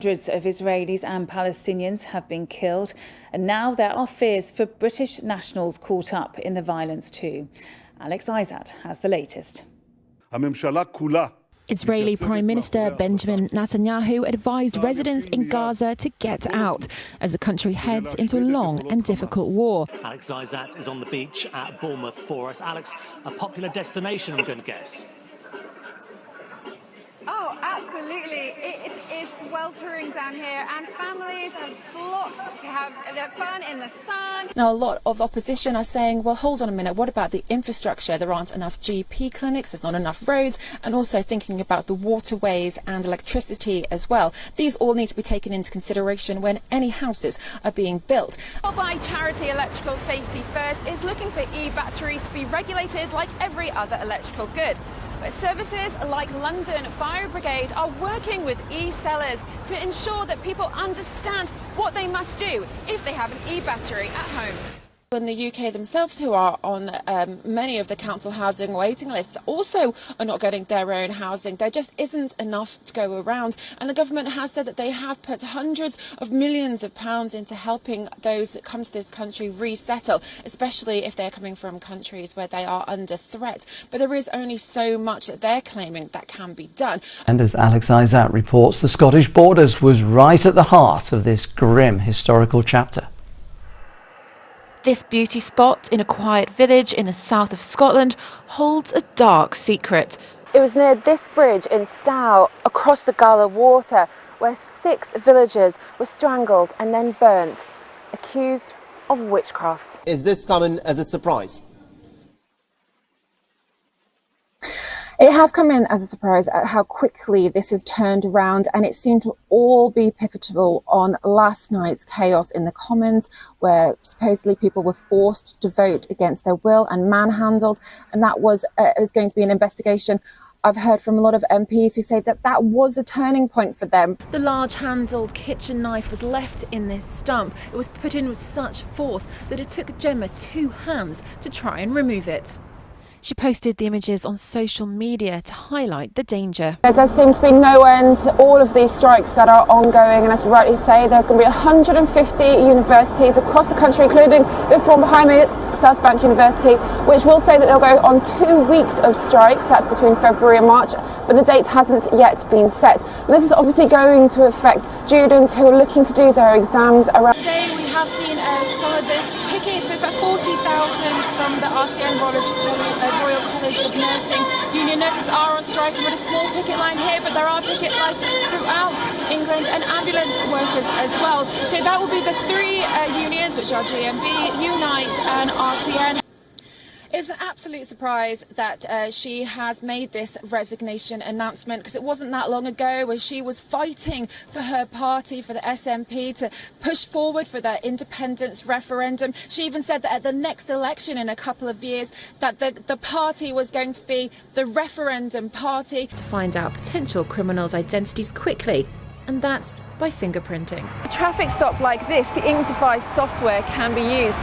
Hundreds of Israelis and Palestinians have been killed, and now there are fears for British nationals caught up in the violence too. Alex Iszatt has the latest. Israeli Prime Minister Benjamin Netanyahu advised residents in Gaza to get out as the country heads into a long and difficult war. Alex Iszatt is on the beach at Bournemouth for us. Alex, a popular destination, I'm going to guess. Oh, absolutely. It is sweltering down here and families have flocked to have their fun in the sun. Now, a lot of opposition are saying, well, hold on a minute, what about the infrastructure? There aren't enough GP clinics, there's not enough roads, and also thinking about the waterways and electricity as well. These all need to be taken into consideration when any houses are being built. By charity Electrical Safety First is looking for e-batteries to be regulated like every other electrical good. But services like London Fire Brigade are working with e-sellers to ensure that people understand what they must do if they have an e-battery at home. In the UK themselves, who are on many of the council housing waiting lists, also are not getting their own housing. There just isn't enough to go around, and the government has said that they have put hundreds of millions of pounds into helping those that come to this country resettle, especially if they're coming from countries where they are under threat. But there is only so much that they're claiming that can be done. And as Alex Iszatt reports, the Scottish Borders was right at the heart of this grim historical chapter. This beauty spot in a quiet village in the south of Scotland holds a dark secret. It was near this bridge in Stow, across the Gala water, where 6 villagers were strangled and then burnt, accused of witchcraft. Is this coming as a surprise? It has come in as a surprise at how quickly this has turned around, and it seemed to all be pivotal on last night's chaos in the Commons, where supposedly people were forced to vote against their will and manhandled, and that was going to be an investigation. I've heard from a lot of MPs who say that that was a turning point for them. The large-handled kitchen knife was left in this stump. It was put in with such force that it took Gemma 2 hands to try and remove it. She posted the images on social media to highlight the danger. There does seem to be no end to all of these strikes that are ongoing, and as you rightly say, there's going to be 150 universities across the country, including this one behind me, South Bank University, which will say that they'll go on 2 weeks of strikes. That's between February and March, but the date hasn't yet been set. And this is obviously going to affect students who are looking to do their exams around. Today we have seen some of this picket, so about 40,000 from the RCN Royal College of Nursing. Union nurses are on strike, and we're at a small picket line here, but there are picket lines throughout England and ambulance workers as well. So that will be the 3 unions, which are GMB, Unite and RCN. It's an absolute surprise that she has made this resignation announcement, because it wasn't that long ago where she was fighting for her party, for the SNP, to push forward for their independence referendum. She even said that at the next election in a couple of years that the party was going to be the referendum party. To find out potential criminals' identities quickly, and that's by fingerprinting. A traffic stop like this, the Inktify software can be used.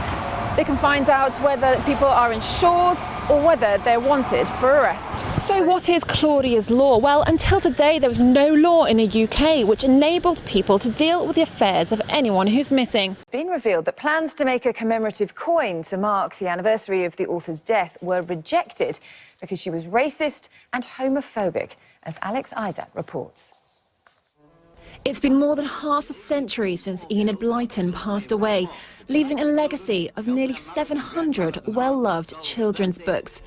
They can find out whether people are insured or whether they're wanted for arrest. So what is Claudia's law? Well, until today there was no law in the UK which enabled people to deal with the affairs of anyone who's missing. It's been revealed that plans to make a commemorative coin to mark the anniversary of the author's death were rejected because she was racist and homophobic, as Alex Iszatt reports. It's been more than half a century since Enid Blyton passed away, leaving a legacy of nearly 700 well-loved children's books.